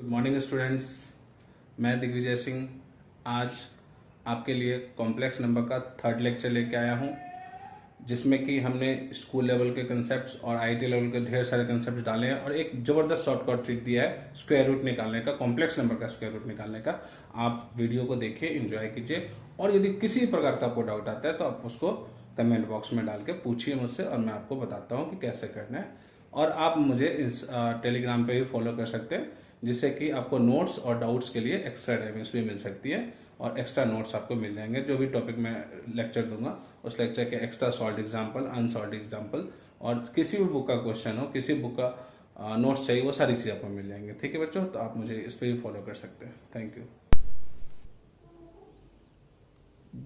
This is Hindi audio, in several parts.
Good morning students. मैं दिग्विजय सिंह आज आपके लिए कॉम्प्लेक्स नंबर का थर्ड लेक्चर लेके आया हूँ, जिसमें कि हमने स्कूल लेवल के कंसेप्ट्स और आईटी लेवल के ढेर सारे कंसेप्ट्स डाले हैं और एक ज़बरदस्त शॉर्टकट ट्रिक दिया है स्क्वायर रूट निकालने का, कॉम्प्लेक्स नंबर का स्क्वायर रूट निकालने का। आप वीडियो को देखिए, एंजॉय कीजिए और यदि किसी प्रकार का आपको डाउट आता है तो आप उसको कमेंट बॉक्स में डाल के पूछिए मुझसे और मैं आपको बताता हूँ कि कैसे करना है। और आप मुझे इस टेलीग्राम पे भी फॉलो कर सकते हैं, जिससे कि आपको नोट्स और डाउट्स के लिए एक्स्ट्रा टाइमिंग्स भी मिल सकती है और एक्स्ट्रा नोट्स आपको मिल जाएंगे। जो भी टॉपिक मैं लेक्चर दूंगा उस लेक्चर के extra solve example, unsolve example और किसी भी बुक का क्वेश्चन हो, किसी बुक का नोट्स चाहिए, वो सारी चीज़ आपको मिल जाएंगे। ठीक है बच्चों, तो आप मुझे इस पर भी फॉलो कर सकते हैं। Thank you.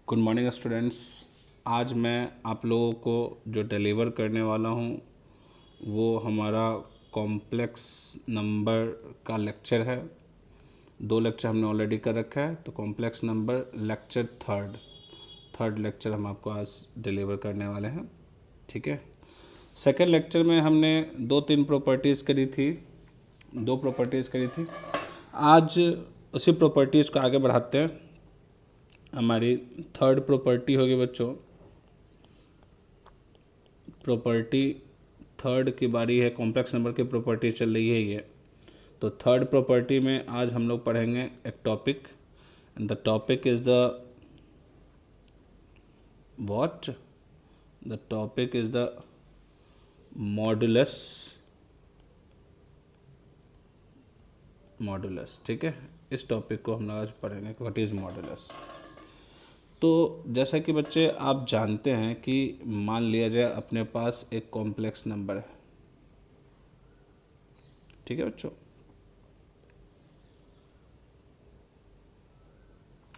Good morning students. आज मैं आप लोगों को जो डिलीवर करने वाला हूँ वो हमारा कॉम्प्लेक्स नंबर का लेक्चर है। 2 लेक्चर हमने ऑलरेडी कर रखा है, तो complex number lecture third lecture हम आपको आज डिलीवर करने वाले हैं। ठीक है। सेकेंड लेक्चर में हमने 2-3 प्रॉपर्टीज़ करी थी, 2 प्रॉपर्टीज़ करी थी। आज उसी प्रॉपर्टीज़ को आगे बढ़ाते हैं। हमारी थर्ड प्रॉपर्टी होगी बच्चों, प्रॉपर्टी थर्ड की बारी है। कॉम्प्लेक्स नंबर की प्रॉपर्टी चल रही है ये। तो थर्ड प्रॉपर्टी में आज हम लोग पढ़ेंगे एक topic, and the topic is the what the topic is the modulus. ठीक है, इस टॉपिक को हम लोग आज पढ़ेंगे, व्हाट इज मॉडुलस। तो जैसा कि बच्चे आप जानते हैं कि मान लिया जाए अपने पास एक कॉम्प्लेक्स नंबर है। ठीक है बच्चों,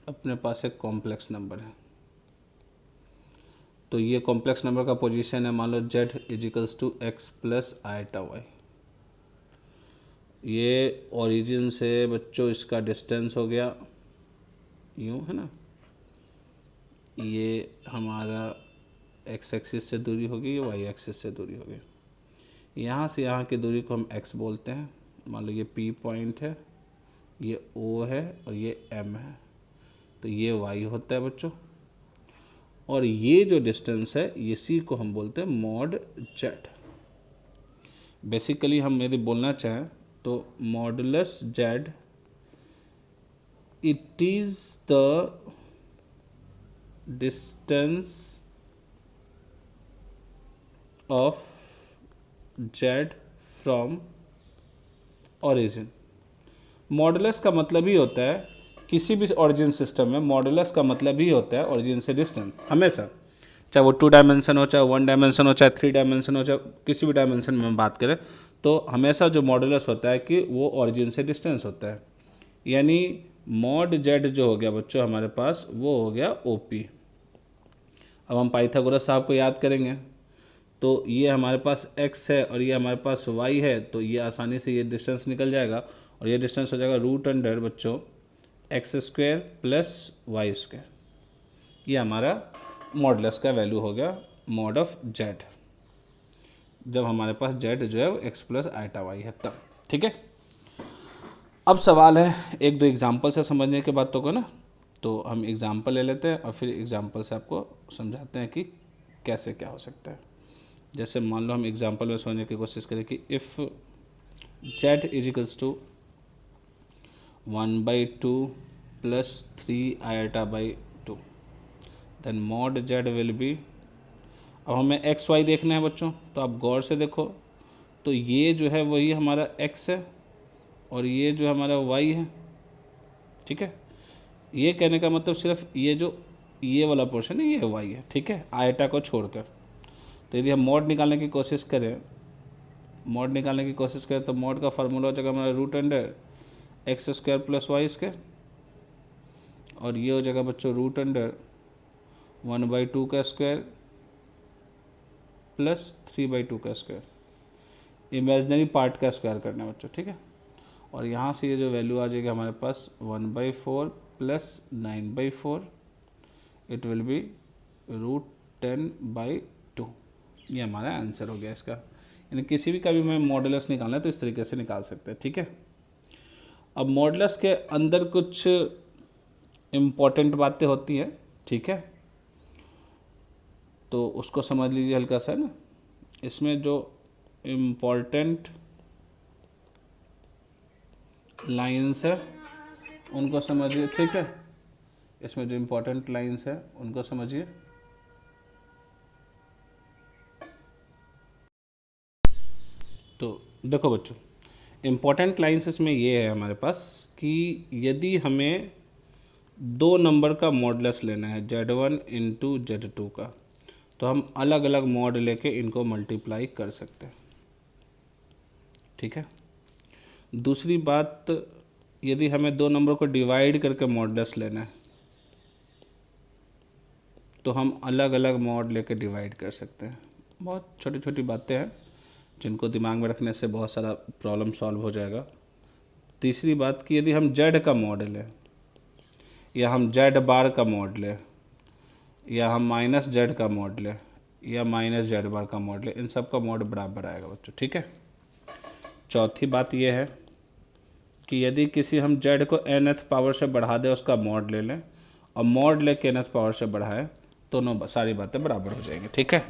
अपने पास एक कॉम्प्लेक्स नंबर है। तो ये कॉम्प्लेक्स नंबर का पोजीशन है, मान लो z equals to x plus iota y. ये ओरिजिन से बच्चों इसका डिस्टेंस हो गया यूँ, है ना। ये हमारा x एक्सिस से दूरी होगी, ये y एक्सिस से दूरी होगी। यहाँ से यहाँ की दूरी को हम x बोलते हैं। मान लो ये P पॉइंट है, ये O है और ये M है, तो ये y होता है बच्चों। और ये जो डिस्टेंस है इसी को हम बोलते हैं मॉड z। बेसिकली हम यदि बोलना चाहें तो modulus z it is the distance of z from origin. Modulus का मतलब ही होता है किसी भी ओरिजिन सिस्टम में, मॉडुलस का मतलब ही होता है ओरिजिन से डिस्टेंस। हमेशा, चाहे वो 2 डायमेंशन हो, चाहे 1 डायमेंशन हो, चाहे 3 डायमेंशन हो, चाहे किसी भी डायमेंशन में हम बात करें, तो हमेशा जो मॉडुलस होता है कि वो ओरिजिन से डिस्टेंस होता है। यानी मॉड जेड जो हो गया बच्चों हमारे पास, वो हो गया ओपी। अब हम पाइथागोरस साहब को याद करेंगे तो ये हमारे पास x है और ये हमारे पास y है, तो ये आसानी से ये डिस्टेंस निकल जाएगा और ये डिस्टेंस हो जाएगा रूट अंडर बच्चों x square plus y square. ये हमारा मॉडुलस का वैल्यू हो गया, मॉड ऑफ जेड, जब हमारे पास जेड जो है वो एक्स प्लस आईटा वाई है तब। ठीक है। अब सवाल है 1-2 एग्जाम्पल से समझने के बातों को ना, तो हम एग्जाम्पल ले लेते हैं और फिर एग्जाम्पल से आपको समझाते हैं कि कैसे क्या हो सकता है। जैसे मान लो हम एग्जाम्पल में समझने की कोशिश करें कि if z equals to 1/2 plus 3 iota by 2, then mod z will be. अब हमें एक्स वाई देखना है बच्चों, तो आप गौर से देखो, तो ये जो है वही हमारा x है और ये जो हमारा y है। ठीक है। ये कहने का मतलब सिर्फ ये वाला पोर्शन है ये y है। ठीक है, आयटा को छोड़कर। तो यदि हम मॉड निकालने की कोशिश करें, तो मॉड का फार्मूला हो जाएगा हमारा root under x square plus y square, और ये हो जाएगा बच्चों रूट अंडर 1/2 का स्क्वायर प्लस 3/2 का स्क्वायर। इमेजिनरी पार्ट का स्क्वायर करना है बच्चों। ठीक है। और यहाँ से ये जो वैल्यू आ जाएगी हमारे पास 1/4 plus 9/4, it will be root 10/2। ये हमारा आंसर हो गया इसका। यानी किसी भी का भी मैं मॉडुलस निकालना है तो इस तरीके से निकाल सकते हैं। ठीक है। अब मॉडुलस के अंदर कुछ इम्पॉर्टेंट बातें होती हैं, ठीक है, तो उसको समझ लीजिए हल्का सा ना। इसमें जो इम्पॉर्टेंट लाइंस है उनको समझिए, ठीक है, इसमें जो इम्पोर्टेंट लाइंस है उनको समझिए। तो देखो बच्चों, इम्पोर्टेंट लाइंस इसमें ये है हमारे पास कि यदि हमें दो नंबर का मॉडुलस लेना है Z1 इंटू Z2 का, तो हम अलग अलग मॉड लेके इनको मल्टीप्लाई कर सकते हैं, ठीक है। दूसरी बात, यदि हमें दो नंबर को डिवाइड करके मॉडुलस लेना है तो हम अलग अलग मॉड लेके डिवाइड कर सकते हैं। बहुत छोटी छोटी बातें हैं जिनको दिमाग में रखने से बहुत सारा प्रॉब्लम सॉल्व हो जाएगा। तीसरी बात कि यदि हम Z का मॉड लें या हम Z बार का मॉड लें या हम माइनस Z का मॉड लें या माइनस Z बार का मॉड लें, इन सब का मॉड बराबर आएगा बच्चों, ठीक है। चौथी बात यह है कि यदि किसी हम Z को nth पावर से बढ़ा दें, उसका मॉड ले लें और मॉड लेके nth पावर से बढ़ाएं, दोनों सारी बातें बराबर हो जाएंगी, ठीक है।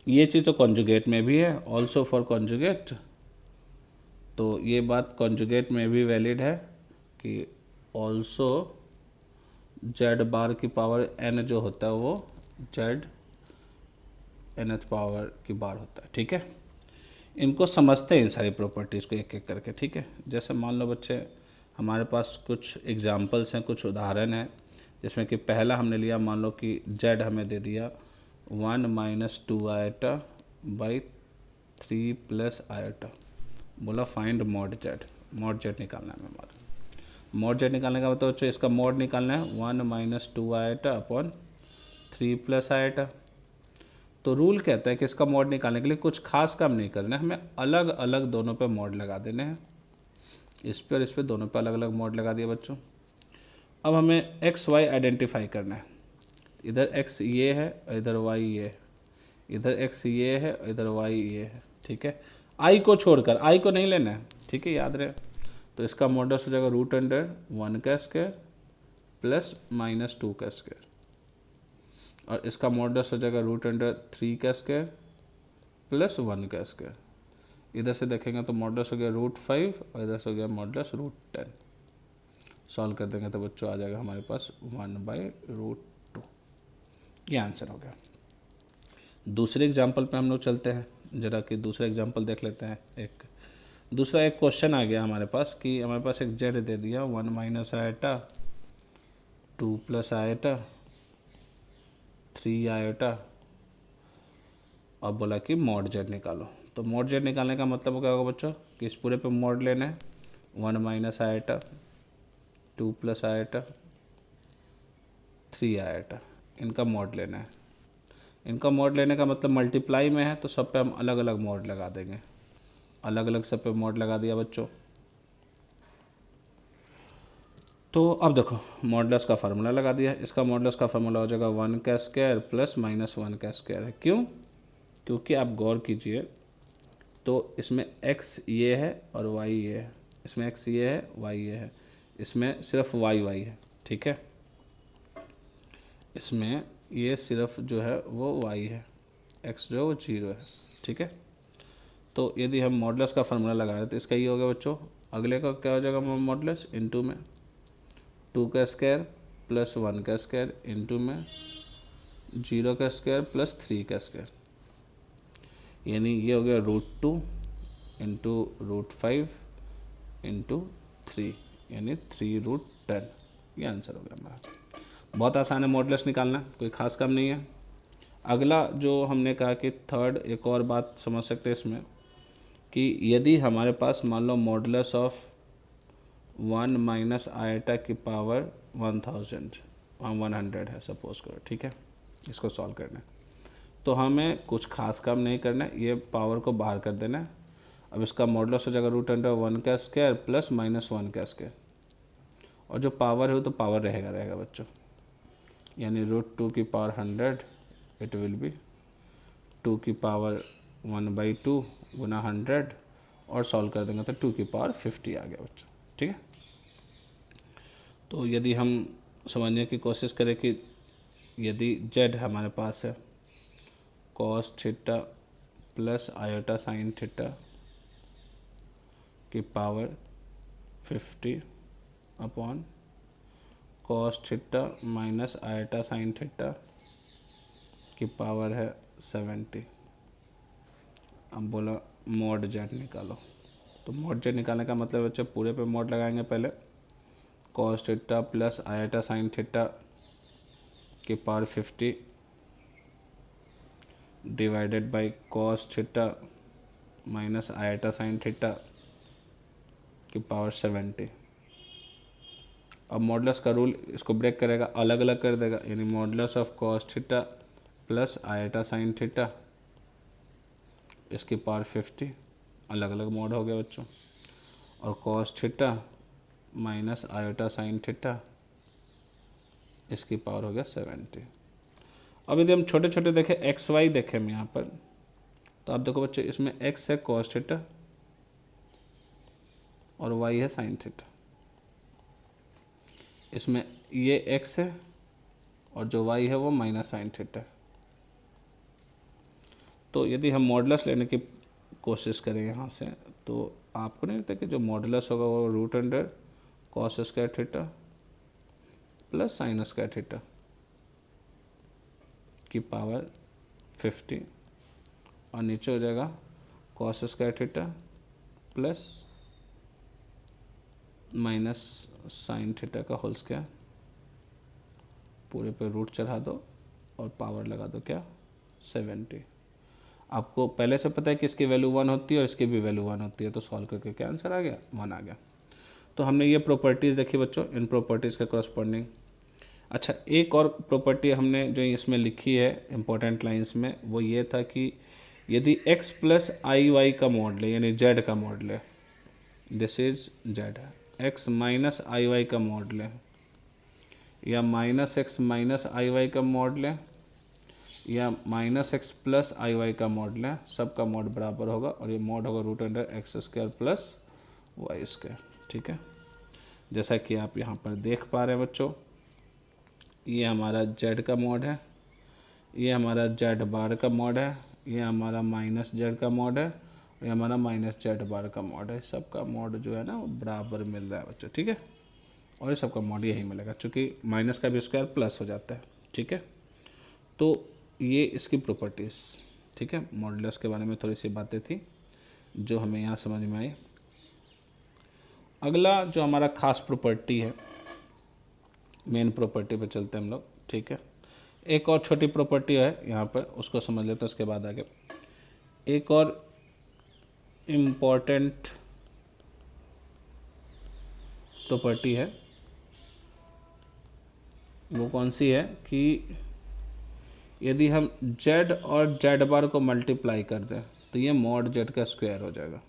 ये चीज़ तो कॉन्जुगेट में भी है, ऑल्सो फॉर कॉन्जुगेट, तो ये बात कॉन्जुगेट में भी वैलिड है कि ऑल्सो Z बार की पावर n जो होता है वो Z nth पावर की बार होता है, ठीक है। इनको समझते हैं इन सारी प्रॉपर्टीज़ को एक एक करके, ठीक है। जैसे मान लो बच्चे, हमारे पास कुछ एग्जांपल्स हैं, कुछ उदाहरण हैं, जिसमें कि पहला हमने लिया, मान लो कि Z हमें दे दिया 1 minus 2 iota by 3 plus iota, बोला find mod Z। Mod Z निकालना है हमारा। मॉड Z निकालने का मतलब बच्चों इसका मॉड निकालना है 1 minus 2 eta upon 3 plus eta. तो रूल कहता है कि इसका मॉड निकालने के लिए कुछ खास काम नहीं करना है, हमें अलग अलग दोनों पे मॉड लगा देने हैं। इस पे और इस पे दोनों पे अलग अलग मॉड लगा दिया बच्चों। अब हमें एक्स वाई आइडेंटिफाई करना है। इधर एक्स ये है और इधर वाई ये है, इधर एक्स ये है और इधर वाई ये है, ठीक है। आई को छोड़कर, आई को नहीं लेना है, ठीक है, याद रहे। तो इसका मॉडल्स हो जाएगा रूट अंडर 1 का स्क्वायर प्लस माइनस 2 का स्क्वायर, और इसका मॉडल्स हो जाएगा रूट अंडर 3 का स्क्वायर प्लस 1 का स्क्वायर। इधर से देखेंगे तो मॉडल्स हो गया रूट 5 और इधर से हो गया मॉडल्स रूट 10। सॉल्व कर देंगे तो बच्चों आ जाएगा हमारे पास 1/√2। ये आंसर हो गया। दूसरे एग्जाम्पल पे हम लोग चलते हैं, जरा कि दूसरा एग्जाम्पल देख लेते हैं। एक क्वेश्चन आ गया हमारे पास कि हमारे पास एक Z दे दिया 1 minus eta 2 plus eta 3 eta, और बोला कि मॉड Z निकालो। तो मॉड Z निकालने का मतलब क्या होगा बच्चों कि इस पूरे पे मॉड लेना है 1 minus eta 2 plus eta 3 eta, इनका मॉड लेना है। इनका मॉड लेने का मतलब मल्टीप्लाई में है तो सब पे हम अलग अलग मॉड लगा देंगे। अलग अलग सब पे मॉड लगा दिया बच्चों। तो अब देखो मॉडुलस का फार्मूला लगा दिया। इसका मॉडुलस का फार्मूला हो जाएगा 1 का स्क्वायर प्लस माइनस 1 का स्क्वायर है। क्यों? क्योंकि आप गौर कीजिए तो इसमें x ये है और y ये है, इसमें x ये है y ये है, इसमें सिर्फ y है, ठीक है। इसमें ये सिर्फ जो है वो y है, x जो है वो 0 है, ठीक है। तो यदि हम मॉडुलस का फार्मूला लगा रहे तो इसका ये हो गया बच्चों। अगले का क्या हो जाएगा मॉडुलस? इनटू में 2 का स्क्वायर प्लस 1 का स्क्वायर इंटू में 0 का स्क्वायर प्लस 3 का स्क्वायर, यानी ये हो गया √2 इंटू √5 इंटू 3, यानी 3√10। ये आंसर हो गया हमारा। बहुत आसान है मॉडुलस निकालना, कोई ख़ास काम नहीं है। अगला जो हमने कहा कि थर्ड, एक और बात समझ सकते हैं इसमें कि यदि हमारे पास मान लो मॉडुलस ऑफ 1 माइनस आयटा की पावर 100 है सपोज करो, ठीक है, इसको सॉल्व करना है तो हमें कुछ खास काम नहीं करना है, ये पावर को बाहर कर देना है। अब इसका मॉडुलस हो जाएगा √1 का स्क्वायर प्लस माइनस 1 का स्क्वायर, और जो पावर है वो तो पावर रहेगा बच्चों, यानी √2 की पावर 100 इट विल बी 2 की पावर 1/2 गुना 100 और सॉल्व कर देंगे तो 2 की पावर 50 आ गया बच्चों। ठीक है, तो यदि हम समझने की कोशिश करें कि यदि z हमारे पास है cos theta plus iota sine theta की power 50 upon cos theta minus iota sine theta की पावर है 70। अब बोला मॉड z निकालो, तो मॉड z निकालने का मतलब बच्चे पूरे पे मॉड लगाएंगे पहले। cos theta plus iota sine theta की power 50 divided by cos theta minus iota sine theta की पावर 70। अब मॉडुलस का रूल इसको ब्रेक करेगा, अलग अलग कर देगा, यानी modulus of cos theta plus iota sine theta इसकी पावर 50, अलग अलग मॉड हो गया बच्चों, और cos theta minus iota sine theta इसकी पावर हो गया 70। अब यदि हम छोटे छोटे देखें एक्स वाई देखें हम यहाँ पर, तो आप देखो बच्चों इसमें x है cos थीटा और y है साइन थीटा, इसमें ये x है और जो y है वो माइनस साइन थीटा है। तो यदि हम मॉडुलस लेने की कोशिश करें यहाँ से, तो आपको नहीं लगता कि जो मॉडुलस होगा वो root under cos square theta plus sine square theta की पावर 50 और नीचे हो जाएगा cos square theta plus minus sine theta का होल स्क्वायर, पूरे पे रूट चढ़ा दो और पावर लगा दो क्या 70। आपको पहले से पता है कि इसकी वैल्यू 1 होती है और इसकी भी वैल्यू 1 होती है, तो सॉल्व करके क्या आंसर आ गया 1 आ गया। तो हमने ये प्रॉपर्टीज़ देखी बच्चों, इन प्रॉपर्टीज़ के करस्पॉन्डिंग। अच्छा, एक और प्रॉपर्टी हमने जो इसमें लिखी है इम्पोर्टेंट लाइंस में, वो ये था कि यदि x प्लस आई वाई का मॉड ले, यानी z का मॉड ले, दिस इज z है, x माइनस आई वाई का मॉड ले, या minus x minus i y का मॉड ले, या minus x plus i y का मॉड लें, सबका मॉड बराबर होगा और ये मॉड होगा root under x square plus y square. ठीक है, जैसा कि आप यहाँ पर देख पा रहे हैं बच्चों, ये हमारा जेड का मॉड है, ये हमारा जेड बार का मॉड है, ये हमारा माइनस जेड का मॉड है, ये हमारा माइनस जेड बार का मॉड है। सबका मॉड जो है ना वो बराबर मिल रहा है बच्चों। ठीक है, और ये सबका मॉड यही मिलेगा, चूँकि माइनस का भी स्क्वायर प्लस हो जाता है। ठीक है, तो ये इसकी प्रॉपर्टीज़। ठीक है, मॉडुलस के बारे में थोड़ी सी बातें थी जो हमें यहाँ समझ में आई। अगला जो हमारा खास प्रॉपर्टी है, मेन प्रॉपर्टी पे चलते हैं हम लोग। ठीक है, एक और छोटी प्रॉपर्टी है यहाँ पर, उसको समझ लेते हैं, उसके बाद आगे एक और इम्पॉर्टेंट प्रॉपर्टी है। वो कौन सी है कि यदि हम z और z बार को मल्टीप्लाई कर दें तो ये मॉड z का स्क्वायर हो जाएगा,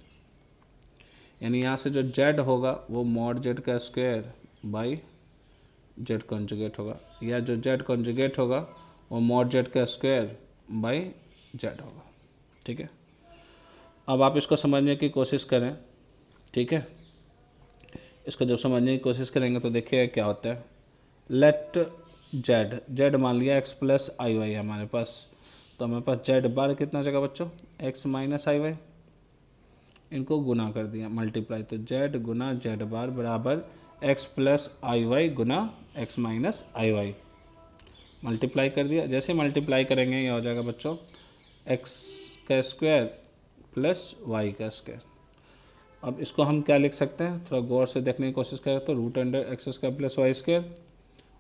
यानी यहाँ से जो z होगा वो मॉड z का स्क्वायर बाई z कॉन्जुगेट होगा, या जो z कॉन्जुगेट होगा वो मॉड z का स्क्वायर बाई z होगा। ठीक है, अब आप इसको समझने की कोशिश करें। ठीक है, इसको जब समझने की कोशिश करेंगे तो देखिए क्या होता है। लेट z मान लिया x प्लस आई वाई हमारे पास, तो हमारे पास z बार कितना जगह बच्चों x माइनस आई वाई, इनको गुना कर दिया मल्टीप्लाई, तो z गुना z बार बराबर x plus i Y Guna x minus i Y, multiply कर दिया। जैसे मल्टीप्लाई करेंगे ये हो जाएगा बच्चों x का स्क्वायर प्लस y का स्क्वायर। अब इसको हम क्या लिख सकते हैं, थोड़ा गौर से देखने की कोशिश करें तो root under x square plus y square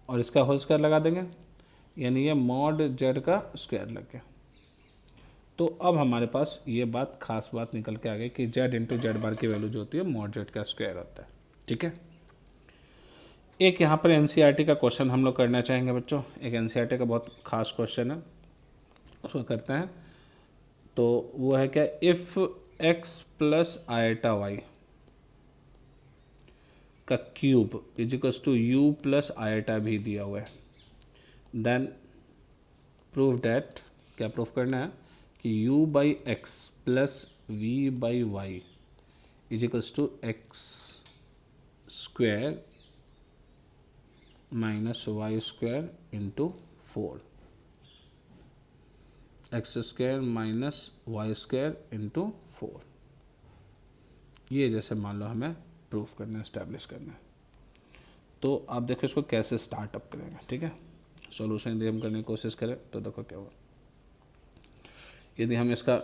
और इसका होल स्क्वायर लगा देंगे, यानी ये मॉड जेड का स्क्वायर लग गया। तो अब हमारे पास ये बात खास बात निकल के आ गई कि जेड इंटू जेड बार की वैल्यू जो होती है मॉड जेड का स्क्वायर होता है। ठीक है, एक यहाँ पर एनसीईआरटी का क्वेश्चन हम लोग करना चाहेंगे बच्चों, एक एनसीईआरटी का बहुत खास क्वेश्चन है, उसको करते हैं। तो वो है क्या, if X plus iota Y का cube equals to U plus iota भी दिया हुआ है, देन प्रूव डैट, क्या प्रूफ करना है कि u by X plus V by Y is equals to X square minus Y square into 4, X square minus Y square into 4। ये जैसे मान लो हमें प्रूफ करना है, इस्टेब्लिश करना है। तो आप देखो इसको कैसे स्टार्टअप करेंगे, ठीक है। सॉल्यूशन यदि हम करने की कोशिश करें तो देखो क्या हुआ। यदि हम इसका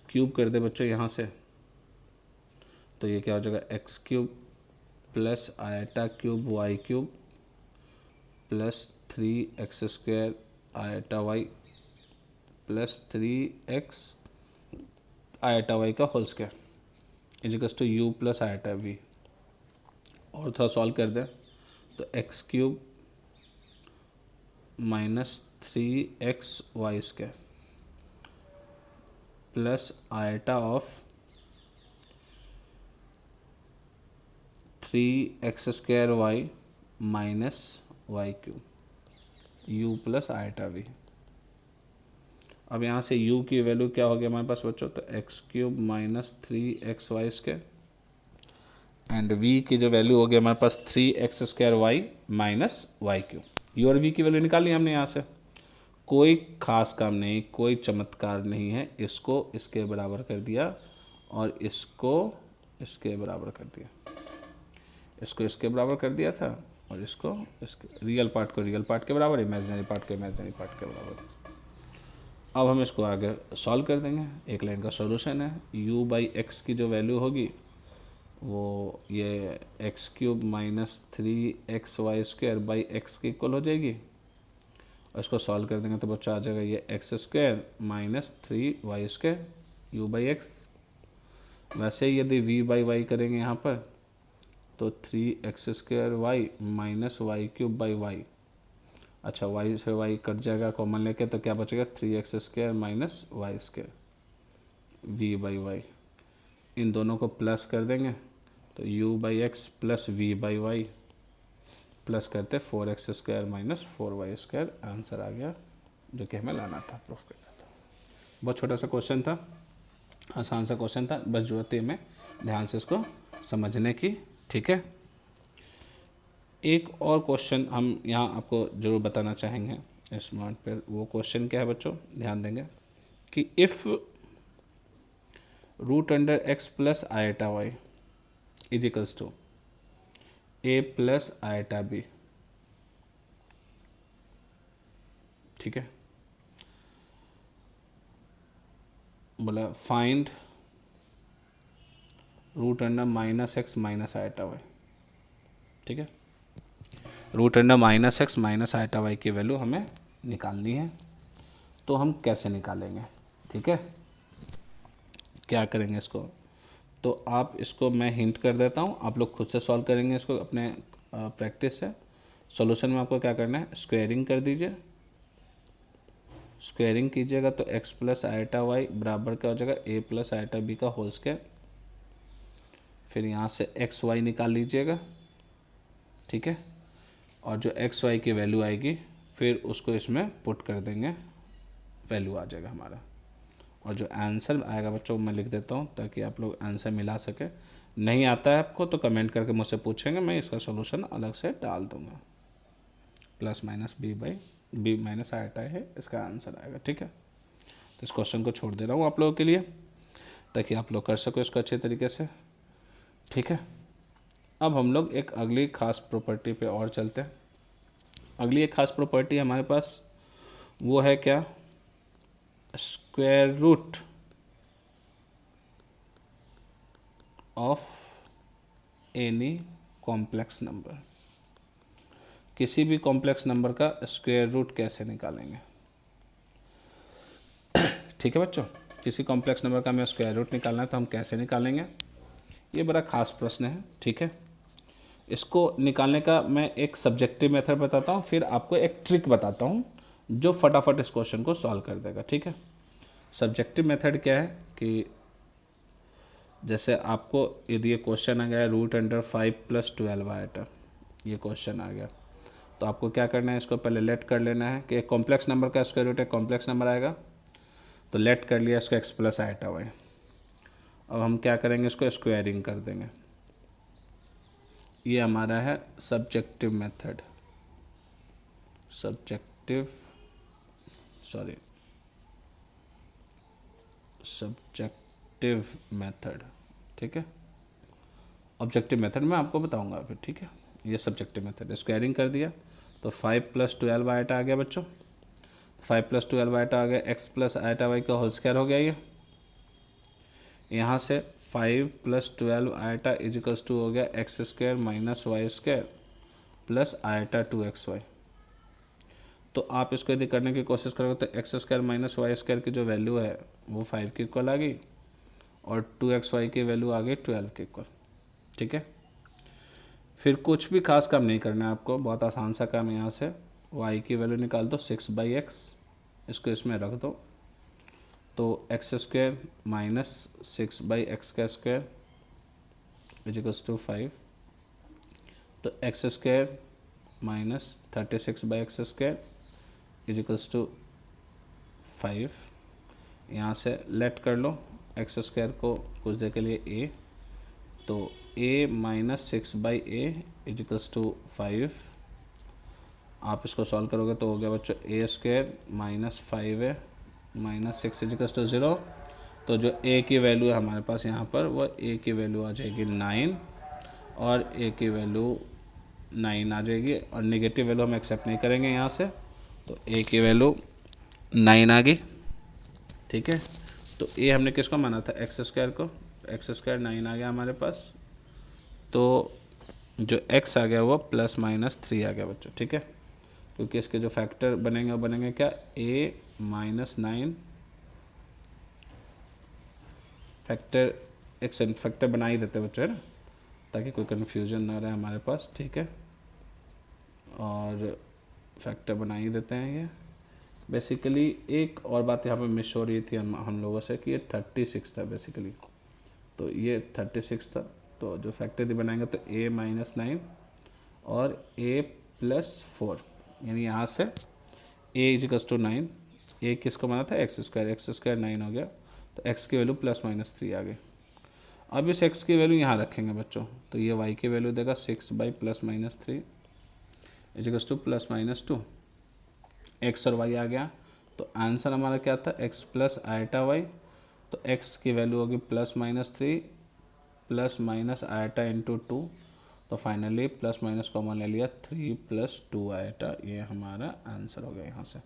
क्यूब कर दे बच्चों यहाँ से, तो ये क्या हो जाएगा, X cube plus iota cube Y cube plus 3x square iota Y plus 3x iota Y का whole square equals to U plus iota V. और थोड़ा सॉल्व कर दें तो x cube minus 3x Y square plus iota of 3x square Y minus Y cube U plus iota V. अब यहाँ से u की वैल्यू क्या हो गया हमारे पास बच्चों, तो x cube minus 3x Y square and v की जो वैल्यू हो गई हमारे पास 3x square Y minus Y cube. u और v की वैल्यू निकाली हमने यहाँ से। कोई खास काम नहीं, कोई चमत्कार नहीं है, इसको इसके बराबर कर दिया और इसको इसके बराबर कर दिया, इसको इसके बराबर कर दिया था और इसको इसके रियल पार्ट को रियल पार्ट के बराबर, इमेजिनरी पार्ट को इमेजिनरी पार्ट के बराबर। अब हम इसको आगे सॉल्व कर देंगे। एक लाइन का सॉल्यूशन है, u बाई एक्स की जो वैल्यू होगी वो ये x cube minus 3x Y square by x की इक्वल हो जाएगी। और इसको सॉल्व कर देंगे तो बच्चा आ जाएगा ये x square minus 3y square you by x. वैसे ही यदि v बाई वाई करेंगे यहाँ पर तो 3x square Y minus Y cube by Y. अच्छा, वाई से वाई कट जाएगा कॉमन लेके, तो क्या बचेगा 3x square minus Y square V by Y. इन दोनों को प्लस कर देंगे तो u by X plus V by Y plus करते 4x square minus 4y square. Answer आ गया जो कि हमें लाना था, प्रूफ करना था। बहुत छोटा सा क्वेश्चन था, आसान सा क्वेश्चन था, बस जरूरत है हमें ध्यान से इसको समझने की, ठीक है। एक और क्वेश्चन हम यहाँ आपको ज़रूर बताना चाहेंगे इस मोमेंट पर। वो क्वेश्चन क्या है बच्चों, ध्यान देंगे कि if root under x plus iota y is equals to a plus iota b, ठीक है। बोला find root under minus x minus eta y, ठीक है। रूट under minus x minus eta वाई की वैल्यू हमें निकालनी है। तो हम कैसे निकालेंगे, ठीक है, क्या करेंगे इसको, तो आप इसको मैं हिंट कर देता हूँ, आप लोग खुद से सॉल्व करेंगे इसको अपने प्रैक्टिस से। सॉल्यूशन में आपको क्या करना है, स्क्वायरिंग कर दीजिए। स्क्वायरिंग कीजिएगा तो x प्लस आयटा वाई बराबर क्या हो जाएगा a प्लस आयटा बी का होल स्क्वायर। फिर यहाँ से एक्स वाई निकाल लीजिएगा, ठीक है। और जो एक्स वाई की वैल्यू आएगी फिर उसको इसमें पुट कर देंगे, वैल्यू आ जाएगा हमारा। और जो आंसर आएगा बच्चों मैं लिख देता हूँ ताकि आप लोग आंसर मिला सके। नहीं आता है आपको तो कमेंट करके मुझसे पूछेंगे, मैं इसका सॉल्यूशन अलग से डाल दूँगा। Plus minus b by b minus iota है इसका आंसर आएगा, ठीक है। तो इस क्वेश्चन को छोड़ दे रहा हूँ आप लोगों के लिए ताकि आप लोग कर सको इसको अच्छे तरीके से, ठीक है। अब हम लोग एक अगली खास प्रॉपर्टी पे और चलते हैं। अगली एक खास प्रॉपर्टी हमारे पास वो है क्या, square root of any complex number. किसी भी कॉम्प्लेक्स नंबर का स्क्वायर रूट कैसे निकालेंगे, ठीक है बच्चों। किसी कॉम्प्लेक्स नंबर का हमें स्क्वायर रूट निकालना है तो हम कैसे निकालेंगे, ये बड़ा खास प्रश्न है, ठीक है। इसको निकालने का मैं एक सब्जेक्टिव मेथड बताता हूँ, फिर आपको एक ट्रिक बताता हूँ जो फटाफट इस क्वेश्चन को सॉल्व कर देगा, ठीक है। सब्जेक्टिव मेथड क्या है कि जैसे आपको यदि ये क्वेश्चन आ गया रूट अंडर 5 प्लस 12 आयटा, ये क्वेश्चन आ गया तो आपको क्या करना है, इसको पहले लेट कर लेना है कि एक कॉम्प्लेक्स नंबर का स्क्वायर रूट एक कॉम्प्लेक्स नंबर आएगा, तो लेट कर लिया इसको एक्स प्लस आयटा वाई। अब हम क्या करेंगे, इसको स्क्वायरिंग कर देंगे। ये हमारा है सब्जेक्टिव मेथड, सब्जेक्टिव मेथड, ठीक है। ऑब्जेक्टिव मेथड मैं आपको बताऊंगा फिर, ठीक है। ये सब्जेक्टिव मेथड, स्क्वायरिंग कर दिया तो 5 + 12 आयटा आ गया बच्चों। 5 + 12 आयटा आ गया, x + आयटा y का होल स्क्वायर हो गया। ये यहाँ से 5 + 12 आयटा इजिकल्स टू हो गया x² - y² plus eta 2xy। तो आप इसको यदि करने की कोशिश करोगे तो x² - y² की जो वैल्यू है वो 5 के इक्वल आ गई और 2xy की वैल्यू आ गई 12 के इक्वल, ठीक है। फिर कुछ भी खास काम नहीं करना है आपको, बहुत आसान सा काम है। यहाँ से y की वैल्यू निकाल दो 6/x, इसको इसमें रख दो तो x² - 6/x² इजिकल्स टू 5। तो x² - 36/x² इजिकल्स टू 5। यहाँ से लेट कर लो x² को कुछ देर के लिए a, तो a - 6/a इजिकल्स टू 5। आप इसको सॉल्व करोगे तो हो गया बच्चों a² - 5a - 6 इजिकल्स टू 0। तो जो a की वैल्यू है हमारे पास यहाँ पर, वो a की वैल्यू आ जाएगी 9 और a की वैल्यू 9 आ जाएगी, और नेगेटिव वैल्यू हम एक्सेप्ट नहीं करेंगे यहाँ से। तो a की वैल्यू 9 आ गई, ठीक है। तो a हमने किसको माना था, x² को, x² 9 आ गया हमारे पास। तो जो x आ गया वो ±3 आ गया बच्चों, ठीक है। क्योंकि इसके जो फैक्टर बनेंगे वो बनेंगे क्या, a - 9 फैक्टर, एक फैक्टर बना ही देते बच्चों, है ना, ताकि कोई कन्फ्यूजन ना रहे हमारे पास, ठीक है। और फैक्टर बना ही देते हैं ये। बेसिकली एक और बात यहाँ पे मिस हो रही थी हम लोगों से कि ये 36 था बेसिकली, तो ये 36 था। तो जो फैक्टर यदि बनाएंगे तो a - 9 और a + 4, यानी यहाँ से a इजिकल्स टू 9, a किसको बना था, x² 9 हो गया, तो x की वैल्यू ±3 आ गई। अब इस x की वैल्यू यहाँ रखेंगे बच्चों, तो ये y की वैल्यू देगा 6/+-3 इजिकल्स टू +-2, x और y आ गया। तो आंसर हमारा क्या था, x + आयटा y। तो x की वैल्यू होगी +-3 + आयटा इंटू 2। तो फाइनली +- कॉमन ले लिया, 3 + 2 आयटा, ये हमारा आंसर हो गया यहाँ से।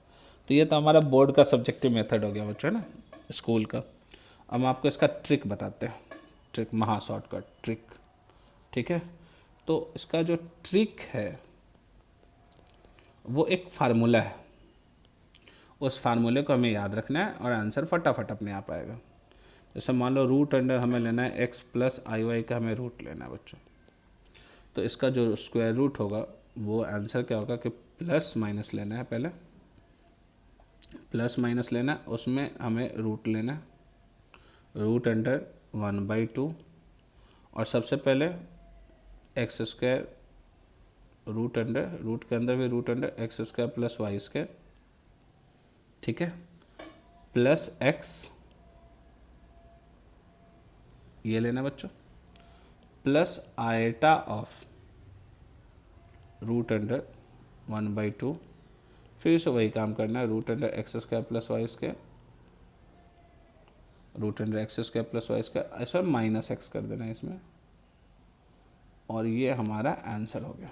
तो ये तो हमारा बोर्ड का सब्जेक्टिव मेथड हो गया बच्चों, है ना, स्कूल का। अब हम आपको इसका ट्रिक बताते हैं, ट्रिक, महा शॉर्टकट ट्रिक, ठीक है। तो इसका जो ट्रिक है वो एक फार्मूला है, उस फार्मूले को हमें याद रखना है और आंसर फटाफट अपने आप आएगा। जैसे मान लो रूट अंडर हमें लेना है x + iy का, हमें रूट लेना है बच्चों। तो इसका जो स्क्वायर रूट होगा वो आंसर क्या होगा कि प्लस माइनस लेना है, पहले प्लस माइनस लेना है, उसमें हमें रूट लेना है, रूट अंडर 1/2। और सबसे पहले x² रूट अंडर, रूट के अंदर भी रूट अंडर x² + y², ठीक है, प्लस x, ये लेना बच्चों, plus iota of root under 1/2। फिर से वही काम करना है, रूट under x² + y², root under x² + y², ऐसा -x कर देना है इसमें, और ये हमारा आंसर हो गया।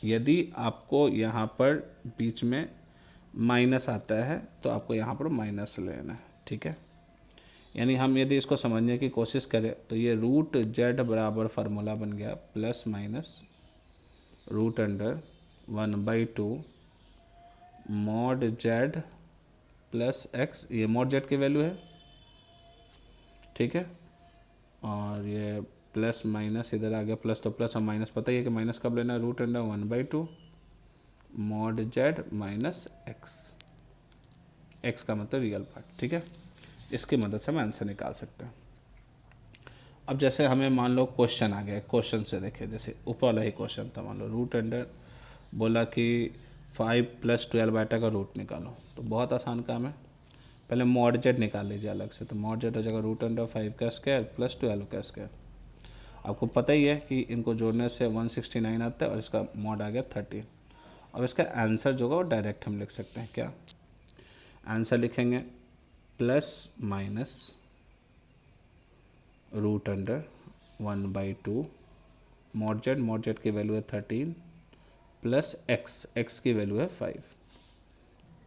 यदि आपको यहाँ पर बीच में माइनस आता है तो आपको यहाँ पर माइनस लेना है, ठीक है। यानी हम यदि इसको समझने की कोशिश करें तो ये रूट z बराबर फार्मूला बन गया +- root under 1/2 mod z + x, ये mod z की वैल्यू है, ठीक है। और ये प्लस माइनस इधर आ गया, प्लस तो प्लस और माइनस पता ही है कि माइनस कब लेना है, रूट अंडर 1/2 mod z - x का मतलब रियल पार्ट, ठीक है। इसकी मदद से हम आंसर निकाल सकते हैं। अब जैसे हमें मान लो क्वेश्चन आ गया, क्वेश्चन से देखें, जैसे ऊपर वाला ही क्वेश्चन था, मान लो रूट अंडर बोला कि 5 + 12 आयटा का रूट निकालो। तो बहुत आसान काम है, पहले मॉड जेड निकाल लीजिए अलग से, तो मॉड जेड हो जाएगा √5 का स्क्वायर प्लस 12 का स्क्वायर। आपको पता ही है कि इनको जोड़ने से 169 आता है और इसका मॉड आ गया 13। अब इसका आंसर जो होगा वो डायरेक्ट हम लिख सकते हैं। क्या आंसर लिखेंगे? प्लस माइनस √1/2 मॉड जेड की वैल्यू है 13 प्लस एक्स की वैल्यू है 5।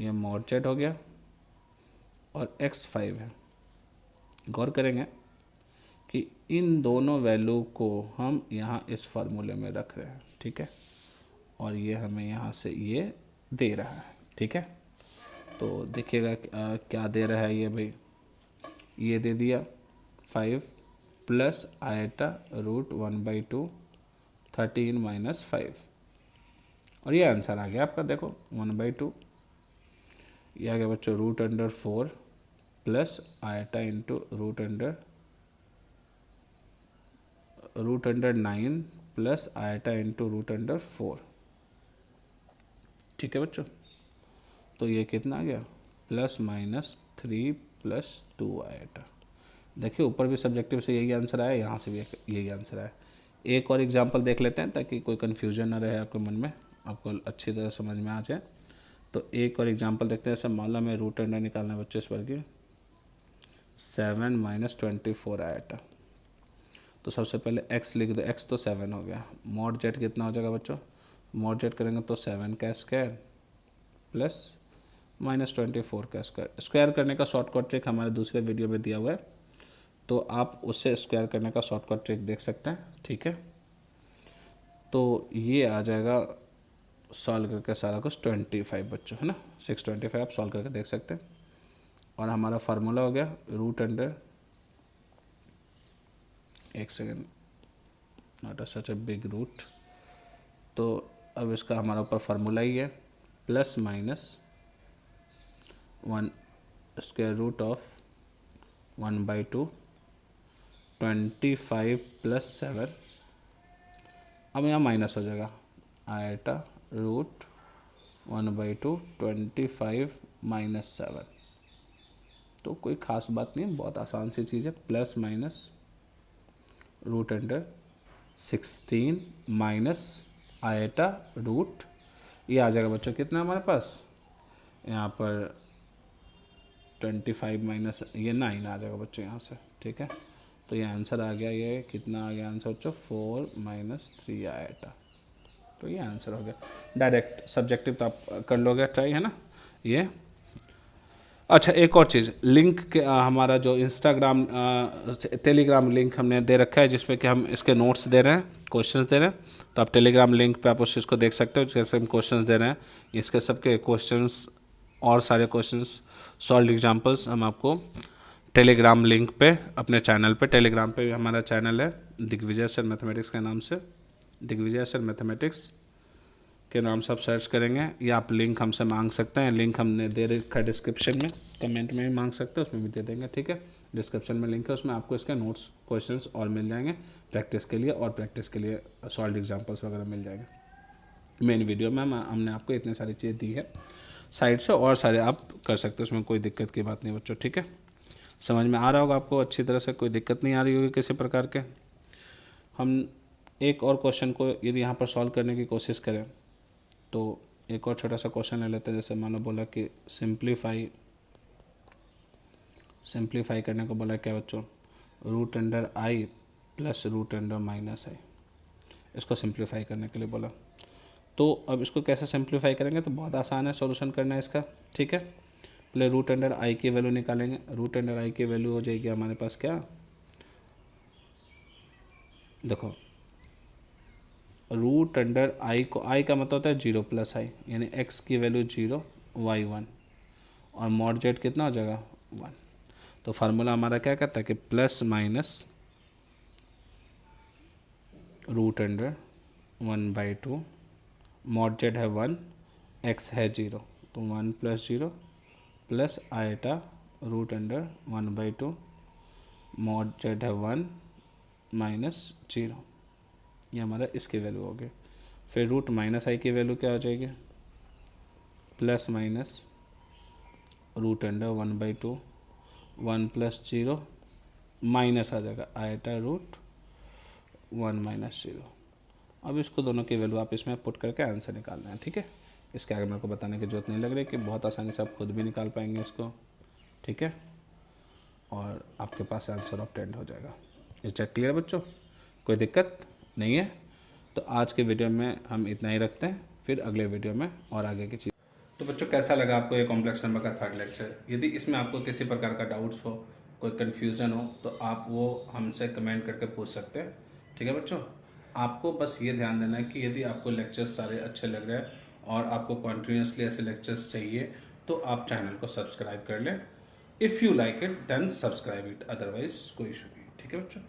ये मॉड जेड हो गया और x 5 है। गौर करेंगे कि इन दोनों वैल्यू को हम यहाँ इस फार्मूले में रख रहे हैं, ठीक है, और ये हमें यहाँ से ये दे रहा है, ठीक है। तो देखिएगा क्या दे रहा है ये भाई, ये दे दिया 5 प्लस आयटा √1/2 13 माइनस 5, और ये आंसर आ गया आपका। देखो 1/2 ये आ गया बच्चों √4 plus eta into √9 plus eta into √4, ठीक है बच्चों। तो ये कितना आ गया? Plus minus 3 plus 2 eta. देखिए ऊपर भी सब्जेक्टिव से यही आंसर आया, यहाँ से भी यही आंसर आया। एक और एग्जांपल देख लेते हैं ताकि कोई कन्फ्यूजन ना रहे आपके मन में, आपको अच्छी तरह समझ में आ जाए। तो एक और एग्जांपल देखते हैं। जैसे मान लो मैं रूट अंडर निकालना है बच्चों इस पर की 7 माइनस 24 आयटा। तो सबसे पहले x लिख दो, x तो 7 हो गया। मॉड जेड कितना हो जाएगा बच्चों? मॉड जेड करेंगे तो 7 का स्क्वायर प्लस माइनस 24 का स्क्वायर। स्क्वायर करने का शॉर्टकट ट्रिक हमारे दूसरे वीडियो में दिया हुआ है, तो आप उससे स्क्वायर करने का शॉर्टकट ट्रिक देख सकते हैं, ठीक है। तो ये आ जाएगा सॉल्व करके सारा कुछ 25 बच्चों, है ना। 625 आप सॉल्व करके देख सकते हैं। और हमारा फार्मूला हो गया रूट अंडर, एक second, not such a big root. तो अब इसका हमारा ऊपर फार्मूला ही है plus minus 1 square root of 1/2 25 plus 7। अब यहाँ माइनस हो जाएगा आयटा √1/2 25 माइनस 7। तो कोई ख़ास बात नहीं, बहुत आसान सी चीज़ है। Plus minus root under 16 minus iota root, ये आ जाएगा बच्चों कितना हमारे पास यहाँ पर 25 माइनस ये 9 आ जाएगा बच्चों यहाँ से, ठीक है। तो ये आंसर आ गया, ये कितना आ गया आंसर बच्चों 4 माइनस 3 आयटा। तो ये आंसर हो गया। डायरेक्ट सब्जेक्टिव तो आप कर लोगे ट्राई, है ना ये। अच्छा एक और चीज़, लिंक के हमारा जो इंस्टाग्राम टेलीग्राम लिंक हमने दे रखा है जिसमें कि हम इसके नोट्स दे रहे हैं, क्वेश्चंस दे रहे हैं। तो आप टेलीग्राम लिंक पे आप उस चीज़ को देख सकते हो जैसे हम क्वेश्चंस दे रहे हैं, इसके सबके क्वेश्चंस और सारे क्वेश्चंस सॉल्व एग्जांपल्स हम आपको टेलीग्राम लिंक पे अपने चैनल पे, टेलीग्राम पे भी हमारा चैनल है दिग्विजय सर मैथमेटिक्स के नाम से, दिग्विजय सर मैथमेटिक्स के नाम से आप सर्च करेंगे, या आप लिंक हमसे मांग सकते हैं। लिंक हमने दे रखा है डिस्क्रिप्शन में, कमेंट में भी मांग सकते हैं, उसमें भी दे देंगे, ठीक है। डिस्क्रिप्शन में लिंक है, उसमें आपको इसके नोट्स क्वेश्चंस और मिल जाएंगे प्रैक्टिस के लिए, और प्रैक्टिस के लिए सॉल्व एग्जांपल्स वगैरह मिल जाएंगे। मेन वीडियो में हमने आपको इतनी सारी चीज़ें दी है साइड से, और सारे आप कर सकते हो, उसमें कोई दिक्कत की बात नहीं बच्चों, ठीक है। समझ में आ रहा होगा आपको अच्छी तरह से, कोई दिक्कत नहीं आ रही होगी किसी प्रकार के। हम एक और क्वेश्चन को यदि यहाँ पर सॉल्व करने की कोशिश करें तो एक और छोटा सा क्वेश्चन ले लेते हैं। जैसे मानो बोला कि सिंप्लीफाई करने को बोला क्या बच्चों, रूट अंडर आई प्लस रूट अंडर माइनस आई, इसको सिंप्लीफाई करने के लिए बोला। तो अब इसको कैसे सिंप्लीफाई करेंगे, तो बहुत आसान है सॉल्यूशन करना है इसका, ठीक है। पहले रूट अंडर आई की वैल्यू निकालेंगे। रूट अंडर आई की वैल्यू हो जाएगी हमारे पास क्या, देखो रूट अंडर आई को, आई का मतलब होता है 0 प्लस आई, यानी x की वैल्यू 0 y 1 और मॉड जेड कितना हो जाएगा 1। तो फार्मूला हमारा क्या कहता है कि plus minus root under 1/2 mod z है 1, x है 0, तो 1 प्लस 0 plus iota root under 1/2 mod z है 1 माइनस 0, ये हमारा इसकी वैल्यू हो गई। फिर रूट माइनस आई की वैल्यू क्या हो जाएगी, plus minus root under 1/2, 1 + 0 minus आ जाएगा आयटा रूट 1 - 0। अब इसको दोनों की वैल्यू आप इसमें पुट करके आंसर निकालना है, ठीक है। इसके आगे मेरे को बताने की जरूरत नहीं लग रही कि बहुत आसानी से आप खुद भी निकाल पाएंगे इसको, ठीक है। और आपके पास आंसर ऑब्टेन्ड हो जाएगा। ये चेक क्लियर बच्चों, कोई दिक्कत नहीं है। तो आज के वीडियो में हम इतना ही रखते हैं, फिर अगले वीडियो में और आगे की चीज़। तो बच्चों कैसा लगा आपको ये कॉम्प्लेक्स नंबर का थर्ड लेक्चर? यदि इसमें आपको किसी प्रकार का डाउट्स हो, कोई कन्फ्यूज़न हो, तो आप वो हमसे कमेंट करके पूछ सकते हैं, ठीक है बच्चों। आपको बस ये ध्यान देना है कि यदि आपको लेक्चर्स सारे अच्छे लग रहे हैं और आपको कॉन्टीन्यूसली ऐसे लेक्चर्स चाहिए तो आप चैनल को सब्सक्राइब कर लें। If you like it then subscribe it, otherwise कोई इशू नहीं, ठीक है बच्चों।